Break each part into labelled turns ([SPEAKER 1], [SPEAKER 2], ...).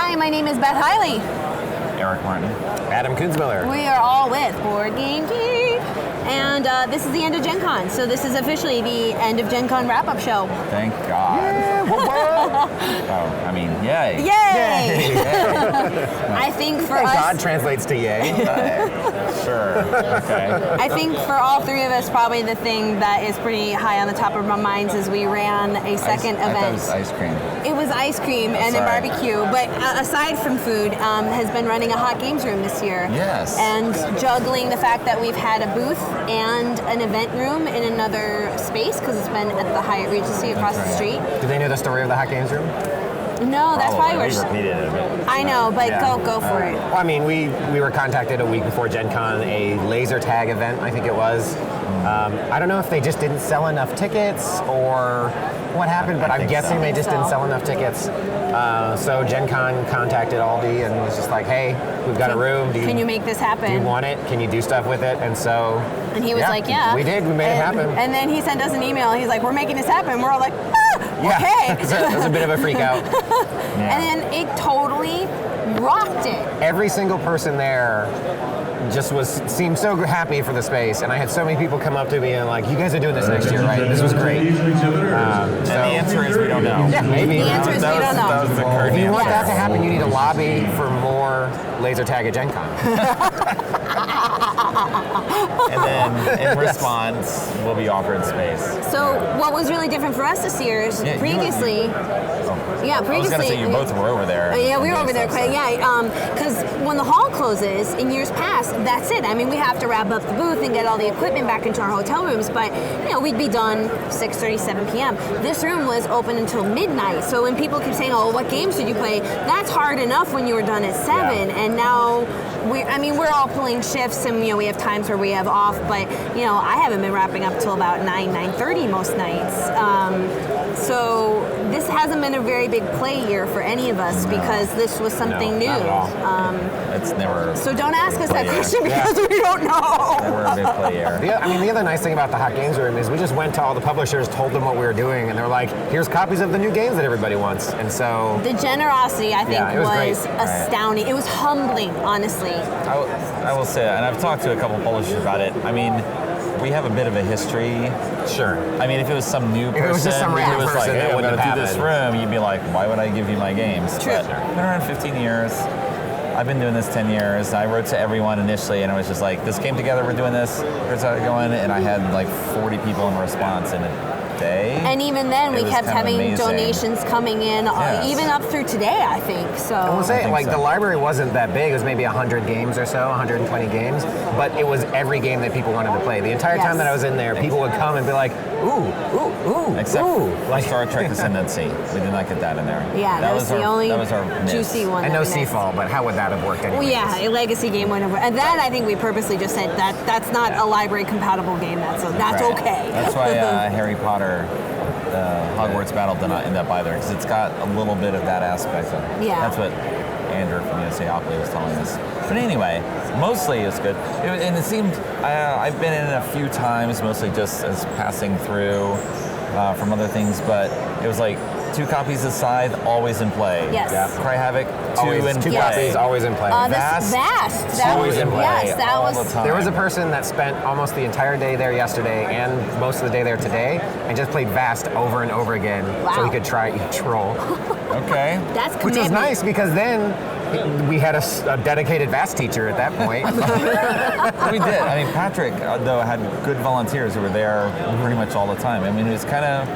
[SPEAKER 1] Hi, my name is Beth Hiley.
[SPEAKER 2] Eric Martin.
[SPEAKER 3] Adam Kunzmiller.
[SPEAKER 1] We are all with BoardGameGeek. And this is the end of Gen Con. So this is officially the end of Gen Con wrap-up show.
[SPEAKER 2] Thank God.
[SPEAKER 3] Yeah,
[SPEAKER 2] Oh, I mean, yay.
[SPEAKER 1] Yay!
[SPEAKER 2] Yay.
[SPEAKER 1] I think for
[SPEAKER 3] Thank
[SPEAKER 1] us...
[SPEAKER 3] God translates to yay.
[SPEAKER 2] Sure. Okay.
[SPEAKER 1] I think for all three of us, probably the thing that is pretty high on the top of our minds is we ran a second event.
[SPEAKER 2] I thought it was ice cream.
[SPEAKER 1] It was ice cream and a
[SPEAKER 2] Sorry.
[SPEAKER 1] barbecue, but aside from food, has been running a hot games room this year.
[SPEAKER 2] Yes.
[SPEAKER 1] And juggling the fact that we've had a booth and an event room in another space, because it's been at the Hyatt Regency across the street.
[SPEAKER 3] Do they know the story of the hot games room?
[SPEAKER 1] No, that's probably where...
[SPEAKER 2] We repeated it a bit.
[SPEAKER 1] I know, but
[SPEAKER 2] Yeah.
[SPEAKER 1] go for it.
[SPEAKER 3] Well, I mean, we were contacted a week before Gen Con, a laser tag event, I think it was. I don't know if they just didn't sell enough tickets or what happened, but I'm guessing they just didn't sell enough tickets. So Gen Con contacted Aldi and was just like, hey, we've got a room.
[SPEAKER 1] Can you make this happen?
[SPEAKER 3] Do you want it? Can you do stuff with it? And so...
[SPEAKER 1] And he was like, yeah.
[SPEAKER 3] We did. We made it happen.
[SPEAKER 1] And then he sent us an email. He's like, we're making this happen. We're all like, okay.
[SPEAKER 3] It was a bit of a freak out.
[SPEAKER 1] And then it totally rocked it.
[SPEAKER 3] Every single person there just seemed so happy for the space, and I had so many people come up to me and like, you guys are doing this next year, right? This was great.
[SPEAKER 2] And the answer is we don't know.
[SPEAKER 3] Yeah, maybe.
[SPEAKER 1] The answer is we don't know.
[SPEAKER 2] That was the curt
[SPEAKER 3] If you want
[SPEAKER 2] answer.
[SPEAKER 3] that to happen, you need to lobby for more laser tag at Gen Con.
[SPEAKER 2] And then in response, we'll be offered space.
[SPEAKER 1] So what was really different for us this year is previously...
[SPEAKER 2] I was going to say you both were over there.
[SPEAKER 1] Yeah, we were over there. Because when the hall closes in years past, that's it. I mean, we have to wrap up the booth and get all the equipment back into our hotel rooms, but we'd be done 6:30, 7 p.m. This room was open until midnight. So when people keep saying, "Oh, what games did you play?" That's hard enough when you were done at 7, and now we're all pulling shifts, and we have times where we have off, but I haven't been wrapping up till about 9:30 most nights. So this hasn't been a very big play year for any of us because this was something new.
[SPEAKER 3] Not at all.
[SPEAKER 2] It's never.
[SPEAKER 1] So don't ask us that question because we don't know.
[SPEAKER 2] Never a big play year.
[SPEAKER 3] The other nice thing about the hot games room is we just went to all the publishers, told them what we were doing, and they're like, here's copies of the new games that everybody wants. And so
[SPEAKER 1] The generosity, I think,
[SPEAKER 3] it was great.
[SPEAKER 1] astounding. It was humbling, honestly.
[SPEAKER 2] I will say, and I've talked to a couple publishers about it. I mean, we have a bit of a history.
[SPEAKER 3] sure.
[SPEAKER 2] I mean, if it was some new person,
[SPEAKER 3] it was just some random
[SPEAKER 2] who was
[SPEAKER 3] person,
[SPEAKER 2] like,
[SPEAKER 3] that
[SPEAKER 2] hey, I'm
[SPEAKER 3] wouldn't
[SPEAKER 2] going to
[SPEAKER 3] have
[SPEAKER 2] do this
[SPEAKER 3] happened.
[SPEAKER 2] room, you'd be like, why would I give you my games?
[SPEAKER 1] True.
[SPEAKER 2] But I've been around 15 years. I've been doing this 10 years. I wrote to everyone initially, and I was just like, this came together, we're doing this, here's how it's going, and I had like 40 people in response in a day.
[SPEAKER 1] And even then, we
[SPEAKER 2] It was
[SPEAKER 1] kept
[SPEAKER 2] kind of
[SPEAKER 1] having
[SPEAKER 2] amazing.
[SPEAKER 1] donations coming in,
[SPEAKER 2] Yes.
[SPEAKER 1] even up through today, I think. So
[SPEAKER 3] I will say,
[SPEAKER 2] think
[SPEAKER 3] like,
[SPEAKER 2] so.
[SPEAKER 3] the library wasn't that big. It was maybe 100 games or so, 120 games. But it was every game that people wanted to play. The entire time
[SPEAKER 1] Yes.
[SPEAKER 3] that I was in there, people would come and be like, ooh, ooh, ooh,
[SPEAKER 2] Except
[SPEAKER 3] ooh.
[SPEAKER 2] like Star Trek Ascendancy. We did not get that in there.
[SPEAKER 1] yeah, that was the only
[SPEAKER 2] that was our miss.
[SPEAKER 1] juicy one.
[SPEAKER 3] I
[SPEAKER 1] that
[SPEAKER 3] know
[SPEAKER 1] we missed.
[SPEAKER 3] Seafall, but how would that have worked anyway?
[SPEAKER 1] Well, yeah, a legacy game went over, and that I think we purposely just said that's not a library compatible game. That's
[SPEAKER 2] Right.
[SPEAKER 1] okay.
[SPEAKER 2] That's why Harry Potter, Hogwarts Battle did not end up either, because it's got a little bit of that aspect of it.
[SPEAKER 1] Yeah.
[SPEAKER 2] That's what Andrew from USAopoly was telling us. But anyway, mostly it's good. And it seemed, I've been in it a few times, mostly just as passing through from other things, but it was like 2 copies of Scythe, always in play.
[SPEAKER 1] Yes.
[SPEAKER 3] Yeah.
[SPEAKER 2] Cry Havoc, 2
[SPEAKER 3] Always,
[SPEAKER 2] in
[SPEAKER 3] 2
[SPEAKER 2] play.
[SPEAKER 3] copies, always in play.
[SPEAKER 1] Vast. That
[SPEAKER 2] always
[SPEAKER 1] was
[SPEAKER 2] in play.
[SPEAKER 1] Yes, that
[SPEAKER 2] all
[SPEAKER 1] was.
[SPEAKER 2] the time.
[SPEAKER 3] There was a person that spent almost the entire day there yesterday and most of the day there today and just played Vast over and over again so he
[SPEAKER 1] Wow.
[SPEAKER 3] could try each roll.
[SPEAKER 2] Okay.
[SPEAKER 1] That's
[SPEAKER 3] Which was
[SPEAKER 1] commitment.
[SPEAKER 3] nice because then we had a dedicated Vast teacher at that point.
[SPEAKER 2] We did. I mean, Patrick, though, had good volunteers who were there pretty much all the time. I mean, it was kind of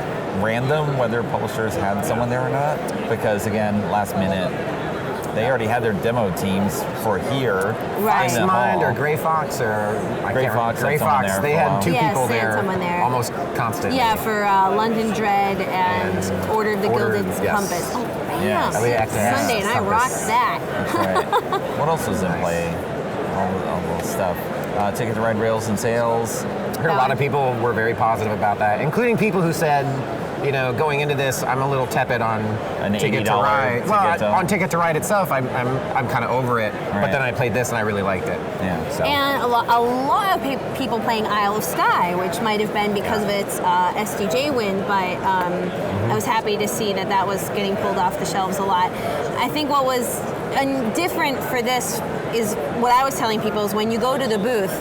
[SPEAKER 2] random whether publishers had someone there or not, because, again, last minute, they already had their demo teams for here.
[SPEAKER 1] Right.
[SPEAKER 2] in the
[SPEAKER 3] Mind
[SPEAKER 2] hall.
[SPEAKER 3] or Gray Fox or
[SPEAKER 2] Gray Fox had
[SPEAKER 3] Gray
[SPEAKER 2] someone
[SPEAKER 3] Fox.
[SPEAKER 2] there
[SPEAKER 3] They
[SPEAKER 2] for a
[SPEAKER 3] had
[SPEAKER 2] while.
[SPEAKER 3] 2
[SPEAKER 1] Yes,
[SPEAKER 3] people
[SPEAKER 1] they had
[SPEAKER 3] there
[SPEAKER 1] someone there.
[SPEAKER 3] almost constantly.
[SPEAKER 1] Yeah, for London Dread and Order of the
[SPEAKER 3] Ordered,
[SPEAKER 1] Gilded
[SPEAKER 3] yes.
[SPEAKER 1] Compass. Oh, bam.
[SPEAKER 2] Yes.
[SPEAKER 3] Oh, yeah, yeah.
[SPEAKER 1] Sunday, and I
[SPEAKER 3] Compass.
[SPEAKER 1] rocked that.
[SPEAKER 2] That's right. What else was in play? All the stuff. Ticket to Ride Rails and Sales.
[SPEAKER 3] heard a lot of people were very positive about that, including people who said, you know, going into this, I'm a little tepid on
[SPEAKER 2] An
[SPEAKER 3] Ticket to
[SPEAKER 2] $80
[SPEAKER 3] Ride. Well,
[SPEAKER 2] ticket to-
[SPEAKER 3] on Ticket to Ride itself, I'm kind of over it.
[SPEAKER 2] Right.
[SPEAKER 3] But then I played this and I really liked it.
[SPEAKER 2] Yeah.
[SPEAKER 3] So.
[SPEAKER 1] And a lot of people playing Isle of Skye, which might have been because of its SDJ win, but I was happy to see that was getting pulled off the shelves a lot. I think what was different for this is what I was telling people is when you go to the booth,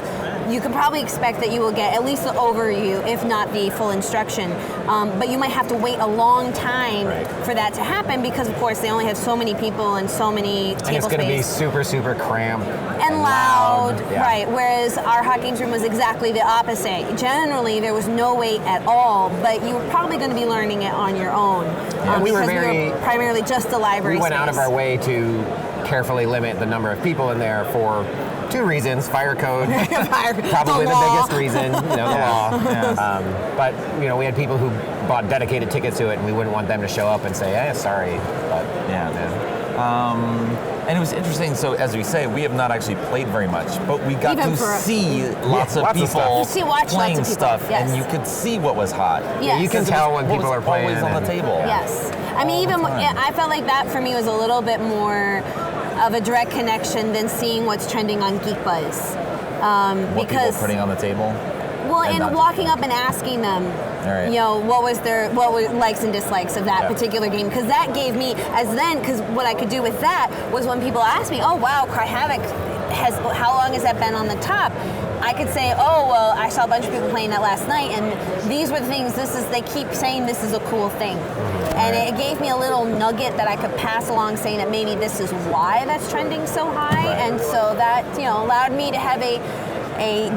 [SPEAKER 1] you can probably expect that you will get at least the overview, if not the full instruction. But you might have to wait a long time for that to happen because, of course, they only have so many people and so many table
[SPEAKER 3] and it's going to be
[SPEAKER 1] space.
[SPEAKER 3] super, super cramped.
[SPEAKER 1] And loud,
[SPEAKER 3] Yeah.
[SPEAKER 1] right. Whereas our hot games room was exactly the opposite. Generally, there was no wait at all, but you were probably going to be learning it on your own.
[SPEAKER 3] We were
[SPEAKER 1] because we were primarily just a library
[SPEAKER 3] We went
[SPEAKER 1] space.
[SPEAKER 3] out of our way to carefully limit the number of people in there for 2 reasons: fire code, probably the biggest reason, the law.
[SPEAKER 2] Yeah.
[SPEAKER 3] But we had people who bought dedicated tickets to it, and we wouldn't want them to show up and say, sorry. But
[SPEAKER 2] And it was interesting. So as we say, we have not actually played very much, but we got
[SPEAKER 1] Even
[SPEAKER 2] to
[SPEAKER 1] for-
[SPEAKER 2] see lots of
[SPEAKER 3] lots of
[SPEAKER 2] people
[SPEAKER 3] stuff.
[SPEAKER 1] Watch
[SPEAKER 2] playing
[SPEAKER 1] lots of people,
[SPEAKER 2] stuff,
[SPEAKER 1] yes.
[SPEAKER 2] and you could see what was hot.
[SPEAKER 1] Yes.
[SPEAKER 3] You can
[SPEAKER 2] Because
[SPEAKER 3] tell when
[SPEAKER 2] what
[SPEAKER 3] people
[SPEAKER 2] was
[SPEAKER 3] are playing.
[SPEAKER 2] always on the
[SPEAKER 3] and-
[SPEAKER 2] table.
[SPEAKER 1] Yes. I mean,
[SPEAKER 2] All
[SPEAKER 1] even
[SPEAKER 2] the time.
[SPEAKER 1] I felt like that for me was a little bit more of a direct connection than seeing what's trending on Geek Buzz.
[SPEAKER 2] What people
[SPEAKER 1] Because
[SPEAKER 2] are putting on the table.
[SPEAKER 1] well,
[SPEAKER 2] and
[SPEAKER 1] and
[SPEAKER 2] not-
[SPEAKER 1] walking up and asking them,
[SPEAKER 2] Right.
[SPEAKER 1] what were likes and dislikes of that particular game? Because that gave me, because what I could do with that was when people asked me, oh wow, Cry Havoc how long has that been on the top? I could say, oh well, I saw a bunch of people playing that last night, and these were the things. They keep saying this is a cool thing, and it gave me a little nugget that I could pass along, saying that maybe this is why that's trending so high, and so that allowed me to have a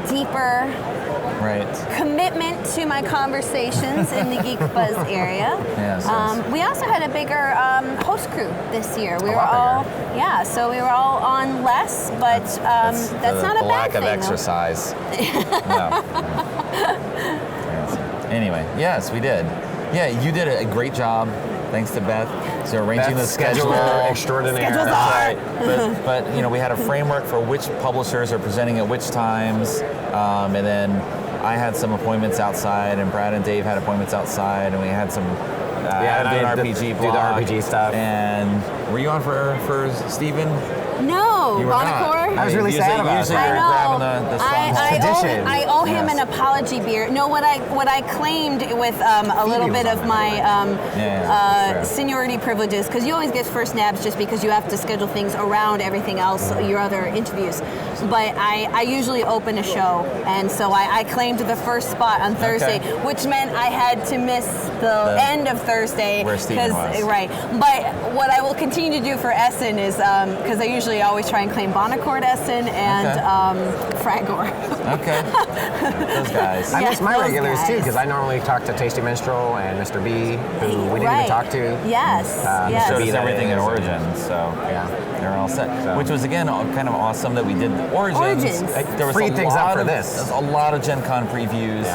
[SPEAKER 1] deeper commitment to my conversations in the Geek Buzz area.
[SPEAKER 2] Yes,
[SPEAKER 1] We also had a bigger host crew this year. We were
[SPEAKER 3] lot
[SPEAKER 1] all so we were all on less, but that's not a
[SPEAKER 2] the
[SPEAKER 1] bad
[SPEAKER 2] lack
[SPEAKER 1] thing.
[SPEAKER 2] of
[SPEAKER 1] though.
[SPEAKER 2] exercise. No. Yes. Anyway, yes, we did. Yeah, you did a great job. Thanks to Beth. So arranging the schedule.
[SPEAKER 3] extraordinaire.
[SPEAKER 1] Schedules
[SPEAKER 2] Right. But we had a framework for which publishers are presenting at which times, and then I had some appointments outside, and Brad and Dave had appointments outside, and we had some.
[SPEAKER 3] and I had to
[SPEAKER 2] RPG
[SPEAKER 3] do the
[SPEAKER 2] blog,
[SPEAKER 3] RPG stuff.
[SPEAKER 2] And were you on for Steven?
[SPEAKER 1] No,
[SPEAKER 2] You were
[SPEAKER 1] Bonacor.
[SPEAKER 2] not.
[SPEAKER 3] I was really sad about
[SPEAKER 2] usually
[SPEAKER 3] that.
[SPEAKER 1] I
[SPEAKER 2] you're
[SPEAKER 1] know.
[SPEAKER 2] grabbing the songs.
[SPEAKER 3] Tradition.
[SPEAKER 1] I owe him
[SPEAKER 2] Yes.
[SPEAKER 1] an apology beer. No, what I claimed with a little
[SPEAKER 3] was
[SPEAKER 1] bit
[SPEAKER 3] on
[SPEAKER 1] of
[SPEAKER 3] that.
[SPEAKER 1] my
[SPEAKER 2] that's fair.
[SPEAKER 1] seniority privileges, because you always get first nabs just because you have to schedule things around everything else, your other interviews. But I usually open a show, and so I claimed the first spot on Thursday, which meant I had to miss the end of Thursday.
[SPEAKER 2] Where Steven was.
[SPEAKER 1] Right. But what I will continue to do for Essen is, because I usually always try and claim Bonaccord Essen and Fragor.
[SPEAKER 2] Okay. Those guys.
[SPEAKER 3] I
[SPEAKER 1] Yeah,
[SPEAKER 3] miss my
[SPEAKER 1] those
[SPEAKER 3] regulars too,
[SPEAKER 1] guys.
[SPEAKER 3] because I normally talk to Tasty Minstrel and Mr. B, who we didn't even talk to.
[SPEAKER 1] Yes.
[SPEAKER 3] Yes.
[SPEAKER 2] Showed
[SPEAKER 3] Be
[SPEAKER 2] us
[SPEAKER 3] that
[SPEAKER 2] everything at
[SPEAKER 3] is.
[SPEAKER 2] Origin, so
[SPEAKER 3] Yeah.
[SPEAKER 2] they're all set.
[SPEAKER 3] So.
[SPEAKER 2] Which was again kind of awesome that we did Origins.
[SPEAKER 1] Origins.
[SPEAKER 2] There was
[SPEAKER 3] Freed
[SPEAKER 2] a
[SPEAKER 3] things up
[SPEAKER 2] lot
[SPEAKER 3] for
[SPEAKER 2] of
[SPEAKER 3] this.
[SPEAKER 2] There's a lot of Gen Con previews,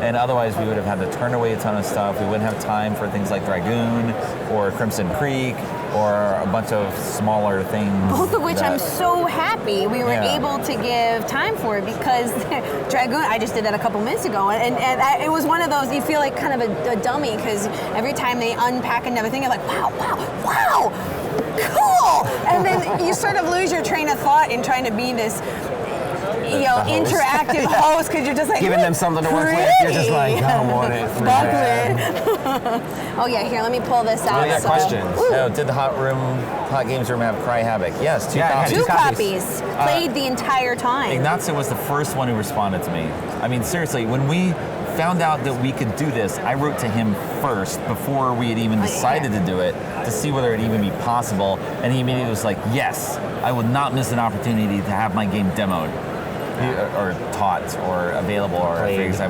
[SPEAKER 2] and otherwise we would have had to turn away a ton of stuff. We wouldn't have time for things like Dragoon or Crimson Creek or a bunch of smaller things.
[SPEAKER 1] Both of which
[SPEAKER 2] that-
[SPEAKER 1] I'm so happy we were able to give time for, because Dragoon, I just did that a couple minutes ago, and it was one of those, you feel like kind of a dummy, because every time they unpack another thing, you're like, wow, cool! And then you sort of lose your train of thought in trying to be this interactive host, because you're just like
[SPEAKER 3] Giving them something to work with, you're just like, I don't want it.
[SPEAKER 1] Oh yeah, here, let me pull this out.
[SPEAKER 3] I got questions.
[SPEAKER 2] Oh, did the Hot Games Room have Cry Havoc? Yes, two copies.
[SPEAKER 1] Two
[SPEAKER 3] Two copies.
[SPEAKER 1] copies. Played the entire time.
[SPEAKER 2] Ignacio was the first one who responded to me. I mean, seriously, when we found out that we could do this, I wrote to him first before we had even decided to do it, to see whether it'd even be possible. And he immediately was like, yes, I would not miss an opportunity to have my game demoed. Or taught, or available, or
[SPEAKER 3] Played.
[SPEAKER 2] he was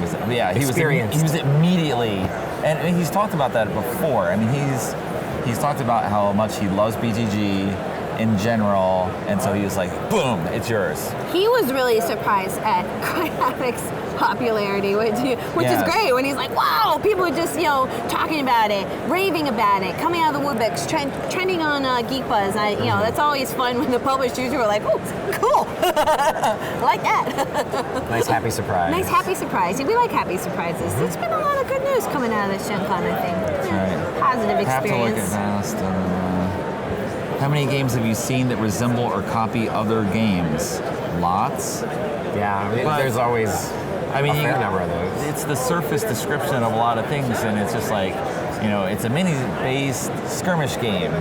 [SPEAKER 3] Experienced.
[SPEAKER 2] he was immediately, and he's talked about that before. I mean, he's talked about how much he loves BGG in general, and so he was like, boom, it's yours.
[SPEAKER 1] He was really surprised at Cry Havoc's popularity, which
[SPEAKER 2] Yes.
[SPEAKER 1] is great. When he's like, wow, people are just talking about it, raving about it, coming out of the woodworks, trending on Geek Buzz. That's always fun when the publishers are like, oh, cool, I like that.
[SPEAKER 3] Nice happy surprise.
[SPEAKER 1] Nice happy surprise. We like happy surprises. There's been a lot of good news coming out of this Gen Con, I think.
[SPEAKER 2] Right.
[SPEAKER 1] Positive
[SPEAKER 2] Have to look
[SPEAKER 1] experience.
[SPEAKER 2] at that. How many games have you seen that resemble or copy other games? Lots.
[SPEAKER 3] Yeah,
[SPEAKER 2] But-
[SPEAKER 3] there's always
[SPEAKER 2] I mean,
[SPEAKER 3] a fair number of those.
[SPEAKER 2] it's the surface description of a lot of things, and it's just like, it's a mini-based skirmish game.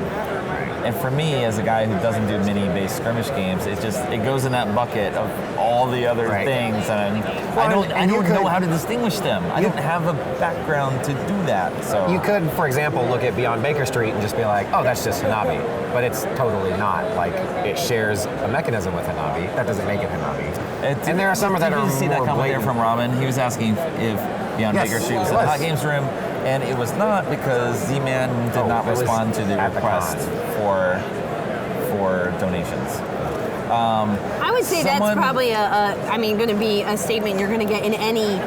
[SPEAKER 2] And for me, as a guy who doesn't do mini-based skirmish games, it goes in that bucket of all the other
[SPEAKER 3] Right.
[SPEAKER 2] things, and I
[SPEAKER 3] Well,
[SPEAKER 2] don't
[SPEAKER 3] and you
[SPEAKER 2] know
[SPEAKER 3] could-
[SPEAKER 2] how to distinguish them. I don't have a background to do that. So
[SPEAKER 3] You could, for example, look at Beyond Baker Street and just be like, oh, that's just Hanabi. But it's totally not. Like, it shares a mechanism with Hanabi. That doesn't make it Hanabi. And there are some that
[SPEAKER 2] Did
[SPEAKER 3] are
[SPEAKER 2] you see that
[SPEAKER 3] more
[SPEAKER 2] comment there
[SPEAKER 3] blatant.
[SPEAKER 2] from Robin? He was asking if Beyond
[SPEAKER 3] Yes,
[SPEAKER 2] Baker Street was
[SPEAKER 3] it
[SPEAKER 2] in the
[SPEAKER 3] was.
[SPEAKER 2] Hot Games room, and it was not because Z-Man did
[SPEAKER 3] Oh,
[SPEAKER 2] not
[SPEAKER 3] it was
[SPEAKER 2] respond to the
[SPEAKER 3] at the
[SPEAKER 2] request
[SPEAKER 3] con.
[SPEAKER 2] for donations.
[SPEAKER 1] I would say
[SPEAKER 2] Someone-
[SPEAKER 1] that's probably going to be a statement you're going to get in any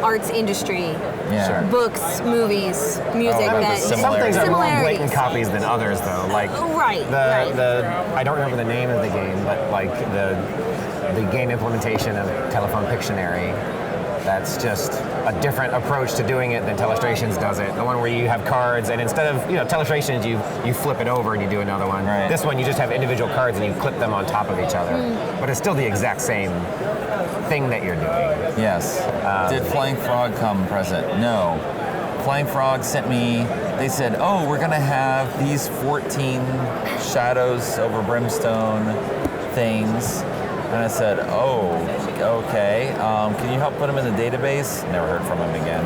[SPEAKER 1] arts industry.
[SPEAKER 2] Yeah.
[SPEAKER 3] Sure.
[SPEAKER 1] Books, movies, music.
[SPEAKER 2] that was
[SPEAKER 1] that
[SPEAKER 2] a
[SPEAKER 3] Some things are more
[SPEAKER 1] similarities.
[SPEAKER 3] blatant copies than others, though. Like
[SPEAKER 1] Right, right.
[SPEAKER 3] I don't remember the name of the game, but like the game implementation of Telephone Pictionary. That's just a different approach to doing it than Telestrations does it. The one where you have cards, and instead of Telestrations, you flip it over and you do another one.
[SPEAKER 2] Right.
[SPEAKER 3] This one, you just have individual cards and you clip them on top of each other. But it's still the exact same thing that you're doing.
[SPEAKER 2] Yes. Did Flying Frog come present? No. Flying Frog sent me, they said, oh, we're going to have these 14 Shadows over Brimstone things. And I said, oh, okay. Can you help put them in the database? Never heard from them again.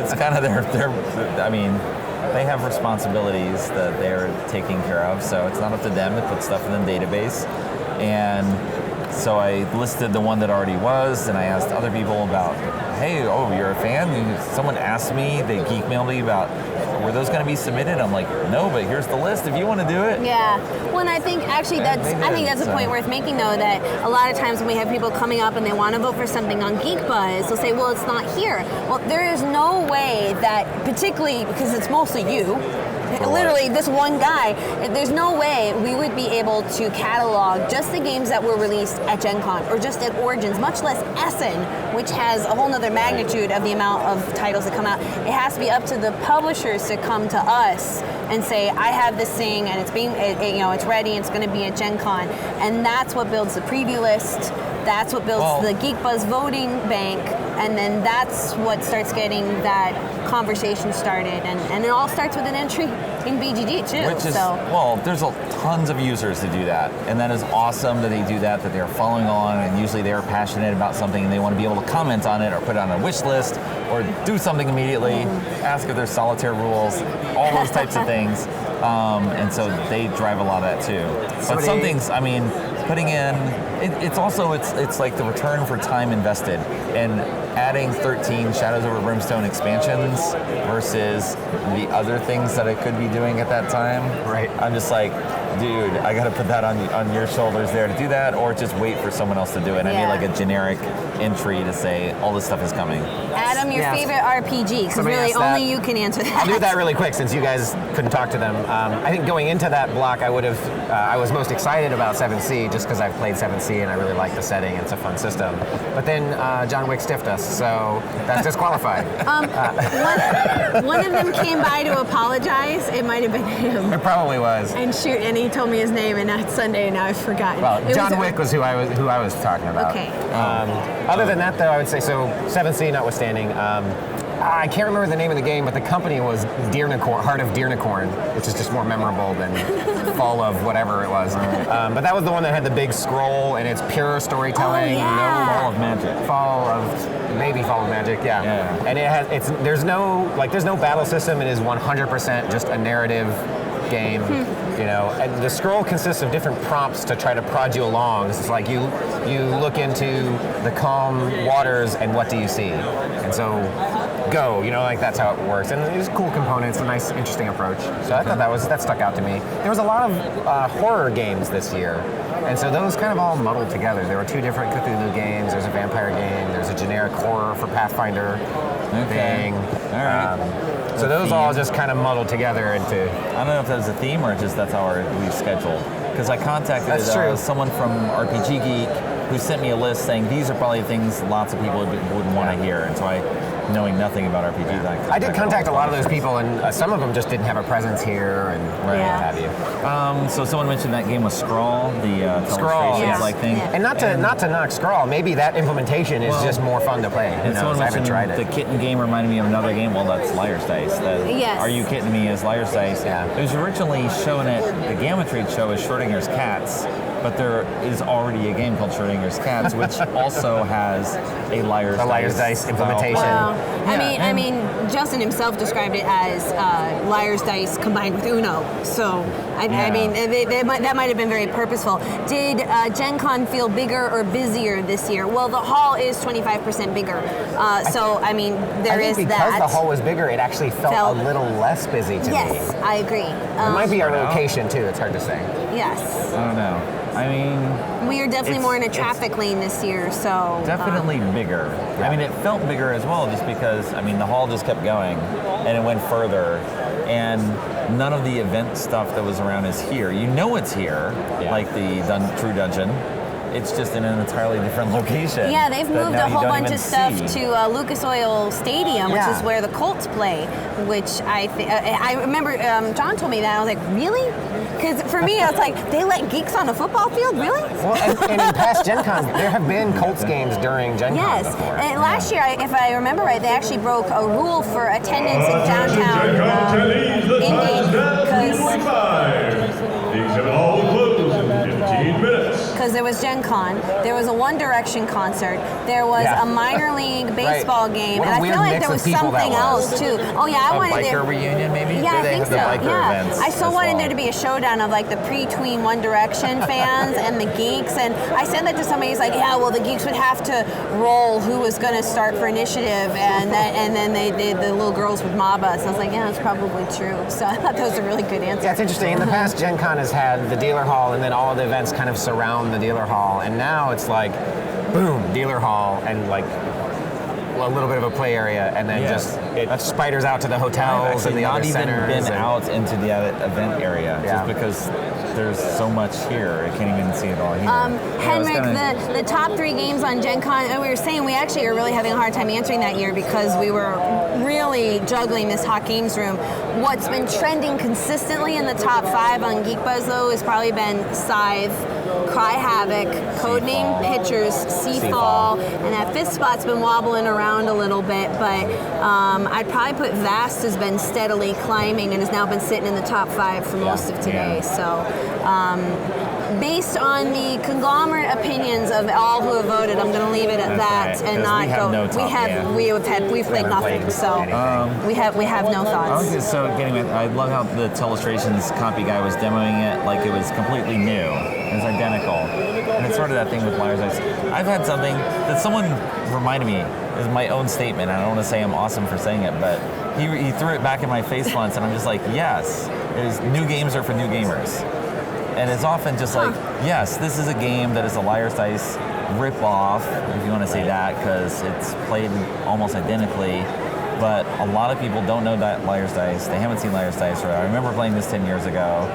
[SPEAKER 2] It's kind of they have responsibilities that they're taking care of, so it's not up to them to put stuff in the database. And so I listed the one that already was, and I asked other people about, hey, you're a fan? And someone asked me, they geek mailed me about, were those going to be submitted? I'm like, no, but here's the list if you want to do it.
[SPEAKER 1] Yeah. Well, and I think actually
[SPEAKER 2] They
[SPEAKER 1] that's a
[SPEAKER 2] did,
[SPEAKER 1] point
[SPEAKER 2] so.
[SPEAKER 1] worth making though, that a lot of times when we have people coming up and they want to vote for something on Geek Buzz, they'll say, well, it's not here. Well, there is no way that, particularly because it's mostly you, literally this one guy, there's no way we would be able to catalog just the games that were released at Gen Con or just at Origins, much less Essen, which has a whole nother magnitude of the amount of titles that come out. It has to be up to the publishers to come to us and say, I have this thing and it's it's ready, it's going to be at Gen Con. And that's what builds the preview list. That's what builds the Geek Buzz voting bank, and then that's what starts getting that conversation started. And it all starts with an entry in BGG too.
[SPEAKER 2] Which is, there's tons of users that do that. And that is awesome that they do that they're following on, and usually they're passionate about something and they want to be able to comment on it or put it on a wish list or do something immediately, ask if there's solitaire rules, all those types of things. And so they drive a lot of that too. But some things, putting in, it's like the return for time invested, and adding 13 Shadows over Brimstone expansions versus the other things that I could be doing at that time.
[SPEAKER 3] Right.
[SPEAKER 2] I'm just like, dude, I got to put that on your shoulders there to do that, or just wait for someone else to do it. I need like a generic entry to say all this stuff is coming.
[SPEAKER 1] Adam, your favorite RPG, because
[SPEAKER 3] Somebody
[SPEAKER 1] really
[SPEAKER 3] asked that.
[SPEAKER 1] only you can answer that.
[SPEAKER 3] I'll do that really quick since you guys couldn't talk to them. I think going into that block, I was most excited about 7C just because I've played 7C and I really like the setting. It's a fun system. But then John Wick stiffed us, so that's disqualified.
[SPEAKER 1] One of them came by to apologize. It might have been him.
[SPEAKER 3] It probably was.
[SPEAKER 1] And and he told me his name, and that's Sunday, and now I've forgotten.
[SPEAKER 3] Well,
[SPEAKER 1] It
[SPEAKER 3] John
[SPEAKER 1] was-
[SPEAKER 3] Wick was who I was talking about.
[SPEAKER 1] Okay.
[SPEAKER 3] Other than that, though, I would say 7C notwithstanding. I can't remember the name of the game, but the company was Heart of Deernicorn, which is just more memorable than Fall of whatever it was. But that was the one that had the big scroll, and it's pure storytelling.
[SPEAKER 1] Oh, yeah.
[SPEAKER 2] No Fall of Magic.
[SPEAKER 3] Fall of Magic, yeah. And there's no battle system. It is 100% just a narrative game. And the scroll consists of different prompts to try to prod you along. It's like you look into the calm waters, and what do you see? And so go. Like that's how it works. And there's cool components, a nice, interesting approach. So I thought that stuck out to me. There was a lot of horror games this year. And so those kind of all muddled together. There were 2 different Cthulhu games. There's a vampire game. There's a generic horror for Pathfinder thing.
[SPEAKER 2] All right.
[SPEAKER 3] So those all just kind of muddled together into...
[SPEAKER 2] I don't know if that was a theme or just that's how we scheduled. Because I contacted someone from BoardGameGeek who sent me a list saying these are probably things lots of people would want to hear. And so knowing nothing about RPGs,
[SPEAKER 3] I did contact a lot of those people, and some of them just didn't have a presence here, and what have you.
[SPEAKER 2] So someone mentioned that game was Scrawl, the
[SPEAKER 3] Scrawl,
[SPEAKER 2] thing.
[SPEAKER 3] And not to knock Scrawl, maybe that implementation is just more fun to play.
[SPEAKER 2] And someone mentioned the kitten game reminded me of another game. Well, that's Liar's Dice.
[SPEAKER 1] Yes.
[SPEAKER 2] Are You Kidding Me is Liar's Dice.
[SPEAKER 3] Yeah.
[SPEAKER 2] It was originally shown at the Gamma Trade show as Schrodinger's Cats, but there is already a game called Schrodinger's Cats, which also has a Liar's
[SPEAKER 3] Dice implementation.
[SPEAKER 1] Wow. I mean, Justin himself described it as Liar's Dice combined with Uno. So, I mean, that might have been very purposeful. Did Gen Con feel bigger or busier this year? Well, the hall is 25% bigger. So, I mean, there is that.
[SPEAKER 3] Because the hall was bigger, it actually felt a little less busy to me.
[SPEAKER 1] Yes, I agree.
[SPEAKER 3] It might be our location, too. It's hard to say.
[SPEAKER 1] Yes.
[SPEAKER 2] I don't know. I mean,
[SPEAKER 1] we are definitely more in a traffic lane this year, so
[SPEAKER 2] definitely bigger. Yeah. I mean, it felt bigger as well, just because the hall just kept going, and it went further, and none of the event stuff that was around is here. It's here, like the True Dungeon. It's just in an entirely different location.
[SPEAKER 1] Yeah, they've moved a whole bunch of stuff to Lucas Oil Stadium, which is where the Colts play. Which I remember John told me that. I was like, really? Because for me, I was like, they let geeks on a football field, really?
[SPEAKER 3] Well, and in past Gen Con, there have been Colts games during Gen Con before.
[SPEAKER 1] And last year, if I remember right, they actually broke a rule for attendance in downtown Indy. Because there was Gen Con, there was a One Direction concert, there was a minor league baseball game, and I feel like there was something else too. Oh yeah, I wanted
[SPEAKER 2] biker reunion maybe.
[SPEAKER 1] Yeah, I think so.
[SPEAKER 2] Events
[SPEAKER 1] I still wanted there to be a showdown of like the pre-tween One Direction fans and the geeks, and I said that to somebody. He's like, yeah, well the geeks would have to roll who was going to start for initiative, and then the little girls would mob us. I was like, yeah, that's probably true. So I thought that was a really good answer.
[SPEAKER 3] Yeah, it's interesting. In the past, Gen Con has had the dealer hall, and then all of the events kind of surround the dealer hall, and now it's like, boom, dealer hall, and like a little bit of a play area, and then it spiders out to the hotels and the other centers.
[SPEAKER 2] I've not even been out into the event area just because there's so much here. I can't even see it all here.
[SPEAKER 1] Henrik, the top 3 games on Gen Con, and we were saying we actually are really having a hard time answering that year because we were really juggling this hot games room. What's been trending consistently in the top 5 on Geek Buzz though has probably been Scythe, Cry Havoc, Codename Pictures, Seafall, and that 5th spot's been wobbling around a little bit, but I'd probably put Vast has been steadily climbing and has now been sitting in the top 5 for most of today. So based on the conglomerate opinions of all who have voted, I'm going to leave it at that and not go. We've played nothing, so we have no thoughts.
[SPEAKER 2] Okay, so I love how the Telestrations copy guy was demoing it like it was completely new. It's identical, and it's sort of that thing with Liar's Dice. I've had something that someone reminded me is my own statement. I don't want to say I'm awesome for saying it, but he threw it back in my face once, and I'm just like, yes, new games are for new gamers. And it's often just like, yes, this is a game that is a Liar's Dice rip-off, if you want to say that, because it's played almost identically. But a lot of people don't know that Liar's Dice. They haven't seen Liar's Dice. Or I remember playing this 10 years ago,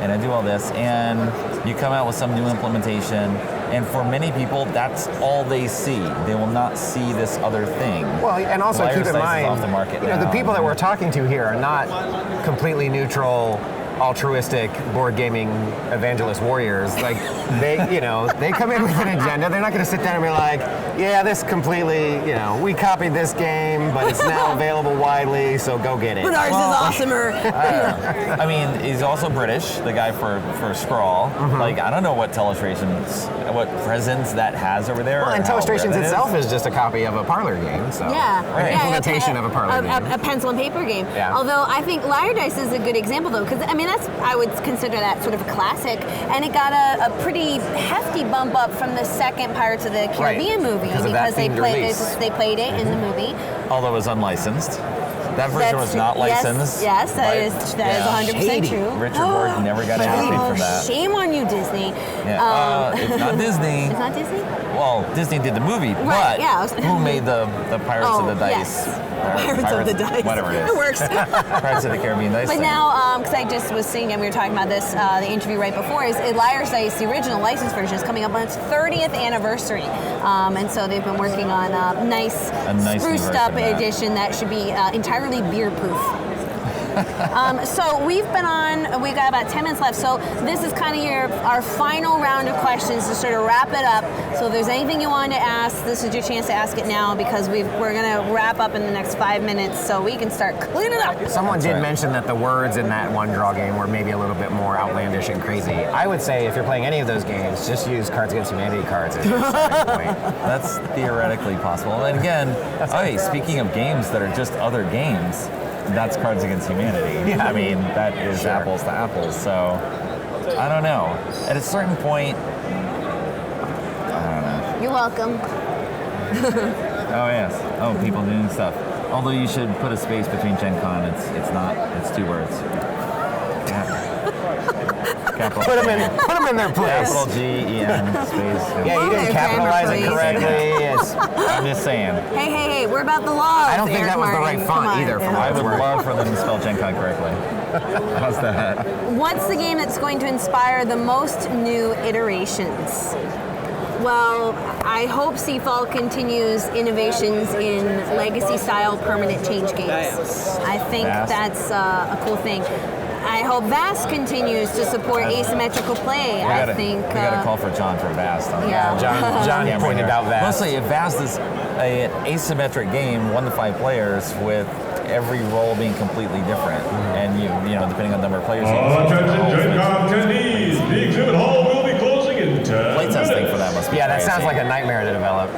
[SPEAKER 2] and I do all this, and you come out with some new implementation, and for many people, that's all they see. They will not see this other thing.
[SPEAKER 3] Well, and also
[SPEAKER 2] Liar's
[SPEAKER 3] keep in
[SPEAKER 2] Dice
[SPEAKER 3] mind,
[SPEAKER 2] is off the market now.
[SPEAKER 3] the people that we're talking to here are not completely neutral, altruistic board gaming evangelist warriors. Like they come in with an agenda. They're not going to sit down and be like, yeah, this completely, we copied this game, but it's now available widely, so go get it.
[SPEAKER 1] But ours is awesomer.
[SPEAKER 2] I mean, he's also British, the guy for Scrawl.
[SPEAKER 3] Mm-hmm.
[SPEAKER 2] Like, I don't know what what presence that has over there.
[SPEAKER 3] Well, and Telestrations itself is just a copy of a parlor game, so implementation of a parlor game.
[SPEAKER 1] A pencil and paper game.
[SPEAKER 3] Yeah.
[SPEAKER 1] Although I think Liar Dice is a good example, though, because I mean, mean, I would consider that sort of a classic, and it got a pretty hefty bump up from the second Pirates of the Caribbean movie because they played it in the movie.
[SPEAKER 2] Although it was unlicensed. That version was not licensed.
[SPEAKER 1] Yes, that is 100% true.
[SPEAKER 2] Richard Gordon never got anything for that.
[SPEAKER 1] Shame on you, Disney.
[SPEAKER 2] Yeah. It's not Disney.
[SPEAKER 1] It's not Disney?
[SPEAKER 2] Well, Disney did the movie,
[SPEAKER 1] Right,
[SPEAKER 2] but who made the Pirates of the Dice?
[SPEAKER 1] Yes. Pirates of the Dice.
[SPEAKER 2] Whatever it is.
[SPEAKER 1] It works.
[SPEAKER 2] Pirates of the Caribbean Dice.
[SPEAKER 1] But
[SPEAKER 2] thing.
[SPEAKER 1] now, because I just was seeing, and we were talking about this, the interview right before, is Liar's Dice, the original licensed version, is coming up on its 30th anniversary. And so they've been working on a nice spruced up edition that should be entirely beer proof. So we've got about 10 minutes left. So this is kind of our final round of questions to sort of wrap it up. So if there's anything you wanted to ask, this is your chance to ask it now because we're going to wrap up in the next 5 minutes so we can start cleaning up.
[SPEAKER 3] Someone did mention that the words in that one draw game were maybe a little bit more outlandish and crazy. I would say if you're playing any of those games, just use Cards Against Humanity cards as your starting point.
[SPEAKER 2] That's theoretically possible. And again, speaking of games that are just other games, that's Cards Against Humanity. Yeah. I mean, that is apples to apples. So, I don't know. At a certain point, I don't know.
[SPEAKER 1] You're welcome.
[SPEAKER 2] Oh, yes. Oh, people doing stuff. Although you should put a space between Gen Con. It's not. It's 2 words. Capital
[SPEAKER 3] Put them in their place.
[SPEAKER 2] Capital G-E-N space.
[SPEAKER 3] Yeah, you didn't capitalize it correctly.
[SPEAKER 2] I'm just saying.
[SPEAKER 1] Hey, we're about the laws.
[SPEAKER 3] I don't think that was the right font either.
[SPEAKER 2] I would love for them to spell Gen Con correctly. How's that?
[SPEAKER 1] What's the game that's going to inspire the most new iterations? Well, I hope Seafall continues innovations in legacy-style permanent change games. I think that's a cool thing. I hope Vast continues to support asymmetrical play.
[SPEAKER 2] We got to call for John for Vast.
[SPEAKER 3] John pointed out Vast.
[SPEAKER 2] Mostly, if Vast is an asymmetric game, 1 to 5 players, with every role being completely different, and you know, depending on the number of players.
[SPEAKER 4] Attention, attendees! The exhibit hall will be closing in 10
[SPEAKER 2] Playtesting for that must be.
[SPEAKER 3] Yeah, that
[SPEAKER 2] crazy.
[SPEAKER 3] sounds like a nightmare to develop.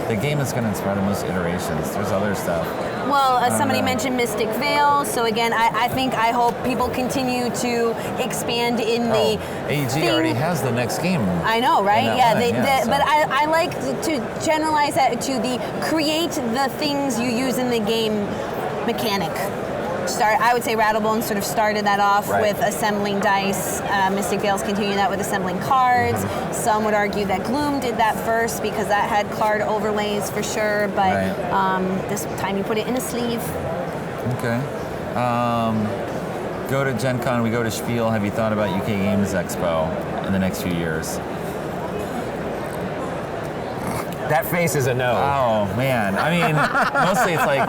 [SPEAKER 2] The game is going to inspire the most iterations. There's other stuff.
[SPEAKER 1] Well, somebody mentioned Mystic Veil, so again, I hope people continue to expand in the
[SPEAKER 2] AEG already has the next game.
[SPEAKER 1] I know, right?
[SPEAKER 2] Yeah,
[SPEAKER 1] but I like to generalize that to the create the things you use in the game mechanic. I would say Rattlebone sort of started that off with assembling dice. Mystic Veil's continuing that with assembling cards. Some would argue that Gloom did that first because that had card overlays for sure, but this time you put it in a sleeve.
[SPEAKER 2] Okay. Go to Gen Con, we go to Spiel. Have you thought about UK Games Expo in the next few years?
[SPEAKER 3] That face is a no.
[SPEAKER 2] Oh, man. I mean, mostly it's like,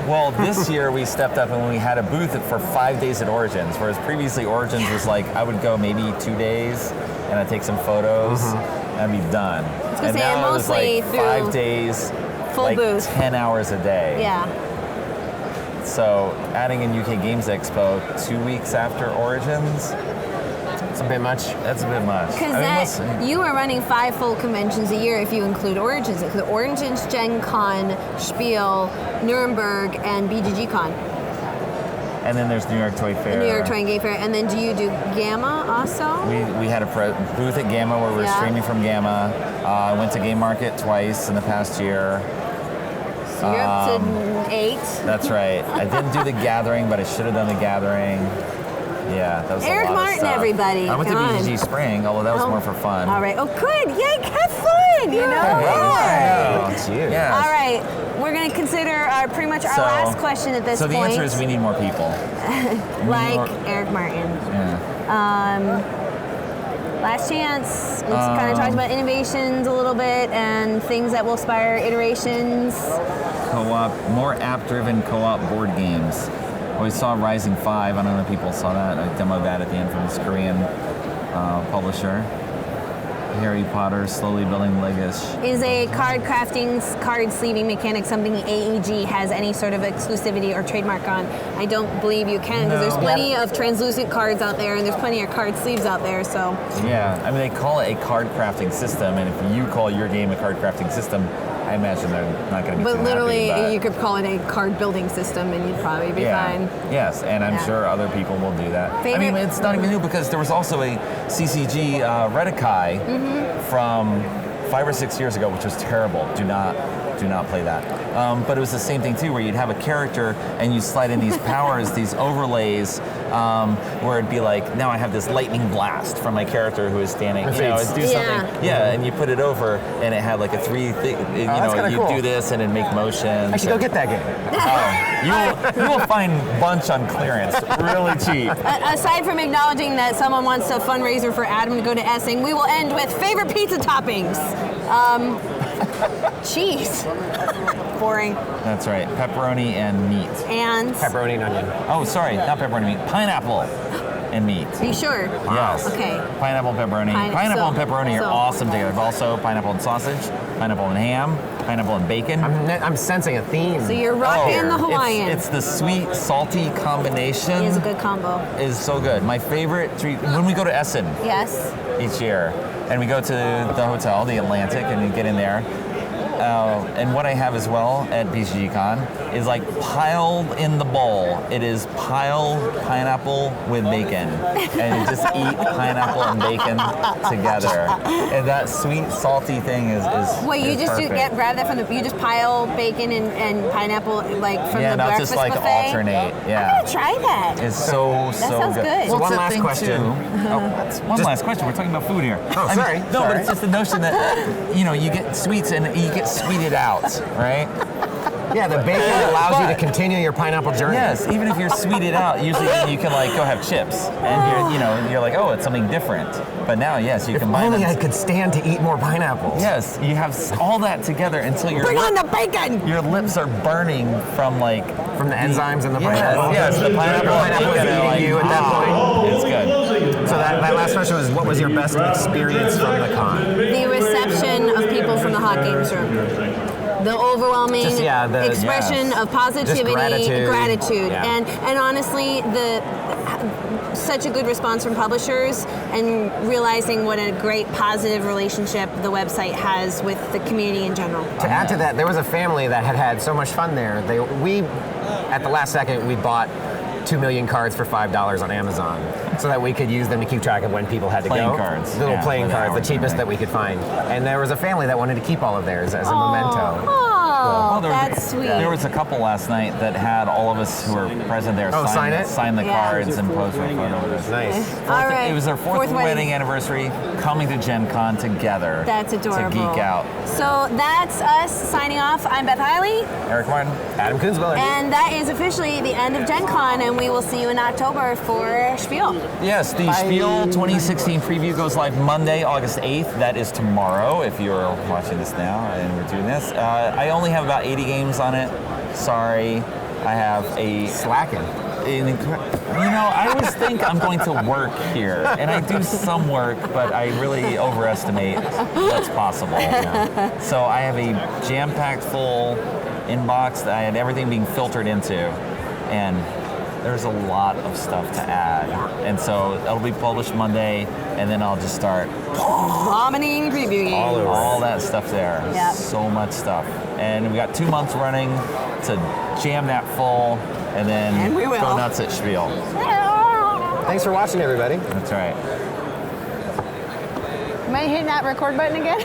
[SPEAKER 2] well, this year we stepped up and we had a booth for 5 days at Origins, whereas previously Origins was like, I would go maybe 2 days and I'd take some photos and be done. And now it was like 5 days,
[SPEAKER 1] full
[SPEAKER 2] like
[SPEAKER 1] booth.
[SPEAKER 2] 10 hours a day.
[SPEAKER 1] Yeah.
[SPEAKER 2] So adding in UK Games Expo 2 weeks after Origins,
[SPEAKER 3] It's a bit much.
[SPEAKER 2] that's a bit much.
[SPEAKER 1] Because you are running 5 full conventions a year if you include Origins. The Origins, Gen Con, Spiel, Nuremberg, and BGG Con.
[SPEAKER 2] And then there's New York Toy Fair.
[SPEAKER 1] The New York Toy and Game Fair. And then do you do Gamma also?
[SPEAKER 2] We had a booth at Gamma where we were streaming from Gamma. I went to Game Market twice in the past year.
[SPEAKER 1] So you're up to 8.
[SPEAKER 2] That's right. I didn't do the Gathering, but I should have done the Gathering. Yeah, that was
[SPEAKER 1] Eric
[SPEAKER 2] a lot
[SPEAKER 1] Martin,
[SPEAKER 2] of stuff.
[SPEAKER 1] everybody.
[SPEAKER 2] I went to
[SPEAKER 1] Come on.
[SPEAKER 2] BGG Spring, although that was more for fun.
[SPEAKER 1] All right. Oh, good. Yay, have fun, you know?
[SPEAKER 2] Yeah.
[SPEAKER 3] It's you.
[SPEAKER 2] Yeah.
[SPEAKER 1] All right. We're going to consider pretty much our last question at this
[SPEAKER 2] so
[SPEAKER 1] point.
[SPEAKER 2] So the answer is we need more people.
[SPEAKER 1] Like Eric Martin.
[SPEAKER 2] Yeah.
[SPEAKER 1] Last chance. Let's kind of talk about innovations a little bit and things that will inspire iterations.
[SPEAKER 2] Co-op, more app-driven co-op board games. We saw Rising 5. I don't know if people saw that. I demoed that at the end from this Korean publisher. Harry Potter, slowly building legacy.
[SPEAKER 1] Is a card crafting, card sleeving mechanic something AEG has any sort of exclusivity or trademark on? I don't believe you can, because there's plenty of translucent cards out there and there's plenty of card sleeves out there, so.
[SPEAKER 2] Yeah, I mean, they call it a card crafting system, and if you call your game a card crafting system, I imagine they're not going to be
[SPEAKER 1] But
[SPEAKER 2] too
[SPEAKER 1] literally,
[SPEAKER 2] happy. But
[SPEAKER 1] you could call it a card building system, and you'd probably be fine.
[SPEAKER 2] Yes, and I'm
[SPEAKER 1] Yeah.
[SPEAKER 2] sure other people will do that. I
[SPEAKER 1] Favorite-
[SPEAKER 2] mean, it's not even new because there was also a CCG Redikai from 5 or 6 years ago, which was terrible. Do not play that. But it was the same thing too, where you'd have a character and you slide in these powers, these overlays, where it'd be like, now I have this lightning blast from my character who is standing. You know, it'd do something. Yeah, and you put it over, and it had like a 3 thing. You know, you
[SPEAKER 3] cool.
[SPEAKER 2] do this and it'd make motions.
[SPEAKER 3] I should go get that game.
[SPEAKER 2] You will find Bunch on clearance, really cheap.
[SPEAKER 1] Aside from acknowledging that someone wants a fundraiser for Adam to go to Essing, we will end with favorite pizza toppings. Cheese. Boring.
[SPEAKER 2] That's right, pepperoni and meat.
[SPEAKER 1] And
[SPEAKER 3] Pepperoni and onion.
[SPEAKER 2] Oh, sorry, not pepperoni and meat, pineapple and meat.
[SPEAKER 1] are you sure?
[SPEAKER 2] Yes.
[SPEAKER 1] Okay.
[SPEAKER 2] Pineapple, pepperoni. Pineapple and pepperoni are awesome together. Also, pineapple and sausage, pineapple and ham, pineapple and bacon.
[SPEAKER 3] I'm sensing a theme.
[SPEAKER 1] So you're rocking the
[SPEAKER 2] It's-
[SPEAKER 1] Hawaiian.
[SPEAKER 2] It's the sweet, salty combination.
[SPEAKER 1] It is a good combo.
[SPEAKER 2] Is so good. My favorite treat when we go to Essen
[SPEAKER 1] Yes.
[SPEAKER 2] each year, and we go to the hotel, the Atlantic, and we get in there. And what I have as well at BCGCon is like piled in the bowl. It is piled pineapple with bacon, and you just eat pineapple and bacon together. And that sweet, salty thing is
[SPEAKER 1] Wait, you
[SPEAKER 2] is
[SPEAKER 1] just
[SPEAKER 2] perfect.
[SPEAKER 1] grab that from the. You just pile bacon and pineapple like from
[SPEAKER 2] Yeah,
[SPEAKER 1] the
[SPEAKER 2] not
[SPEAKER 1] breakfast
[SPEAKER 2] just like
[SPEAKER 1] buffet.
[SPEAKER 2] alternate.
[SPEAKER 1] I'm
[SPEAKER 2] Yeah.
[SPEAKER 1] gonna try that.
[SPEAKER 2] It's so
[SPEAKER 1] sounds good.
[SPEAKER 2] Well,
[SPEAKER 3] So one
[SPEAKER 2] it's a
[SPEAKER 3] last
[SPEAKER 2] thing,
[SPEAKER 3] question.
[SPEAKER 2] too. One last question. We're talking about food here.
[SPEAKER 3] Oh,
[SPEAKER 2] I mean,
[SPEAKER 3] sorry.
[SPEAKER 2] no,
[SPEAKER 3] Sorry.
[SPEAKER 2] but it's just the notion that you get sweets and you get sweeted out, right?
[SPEAKER 3] Yeah, the bacon allows you to continue your pineapple journey.
[SPEAKER 2] Yes, even if you're sweeted out, usually you can like go have chips, and you're like, oh, it's something different. But now, yes, you combine
[SPEAKER 3] Only
[SPEAKER 2] them.
[SPEAKER 3] I could stand to eat more pineapples.
[SPEAKER 2] Yes, you have all that together until
[SPEAKER 1] Bring on the bacon.
[SPEAKER 2] your lips are burning from like
[SPEAKER 3] From the enzymes in the pineapple.
[SPEAKER 2] Yes, the pineapple
[SPEAKER 3] Pineapple is eating you at that point.
[SPEAKER 2] It's good.
[SPEAKER 3] So that last question was, what was your best experience from the con?
[SPEAKER 1] The reception of people from the hot games room. The overwhelming
[SPEAKER 3] Just, yeah,
[SPEAKER 1] expression
[SPEAKER 2] yes.
[SPEAKER 1] of positivity,
[SPEAKER 3] Just gratitude. Yeah.
[SPEAKER 1] and honestly, such a good response from publishers, and realizing what a great positive relationship the website has with the community in general.
[SPEAKER 3] To add to that, there was a family that had so much fun there. We, at the last second, we bought 2 million cards for $5 on Amazon so that we could use them to keep track of when people had to
[SPEAKER 2] Playing
[SPEAKER 3] go.
[SPEAKER 2] cards.
[SPEAKER 3] Little
[SPEAKER 2] Yeah,
[SPEAKER 3] playing
[SPEAKER 2] with
[SPEAKER 3] cards, the
[SPEAKER 2] hours,
[SPEAKER 3] cheapest
[SPEAKER 2] right.
[SPEAKER 3] that we could find. And there was a family that wanted to keep all of theirs as a memento.
[SPEAKER 1] Oh,
[SPEAKER 2] Well, there was-
[SPEAKER 1] that's sweet.
[SPEAKER 2] There was a couple last night that had all of us who were present there sign the
[SPEAKER 1] Yeah.
[SPEAKER 2] cards and pose for a photo with us.
[SPEAKER 3] Nice.
[SPEAKER 1] All right.
[SPEAKER 2] It was their fourth wedding anniversary, coming to Gen Con together.
[SPEAKER 1] That's adorable.
[SPEAKER 2] To geek out.
[SPEAKER 1] So that's us signing off. I'm Beth Hiley,
[SPEAKER 2] Eric Martin.
[SPEAKER 3] Adam Kunzmiller.
[SPEAKER 1] and that is officially the end of Gen Con, and we will see you in October for Spiel.
[SPEAKER 2] Yes, the Spiel 2016 preview goes live Monday, August 8th. That is tomorrow, if you're watching this now and we're doing this. I only have about 80 games on it. Sorry. I have a
[SPEAKER 3] Slacking.
[SPEAKER 2] I always think I'm going to work here, and I do some work, but I really overestimate what's possible. So I have a jam-packed full inbox that I had everything being filtered into, and there's a lot of stuff to add. And so it'll be published Monday, and then I'll just start
[SPEAKER 1] Vomiting preview game.
[SPEAKER 2] all that stuff there.
[SPEAKER 1] Yep.
[SPEAKER 2] So much stuff. And we got 2 months running to jam that full, and then
[SPEAKER 1] And we will.
[SPEAKER 2] go nuts at Spiel.
[SPEAKER 3] Thanks for watching, everybody.
[SPEAKER 2] That's right.
[SPEAKER 1] Am I hitting that record button again?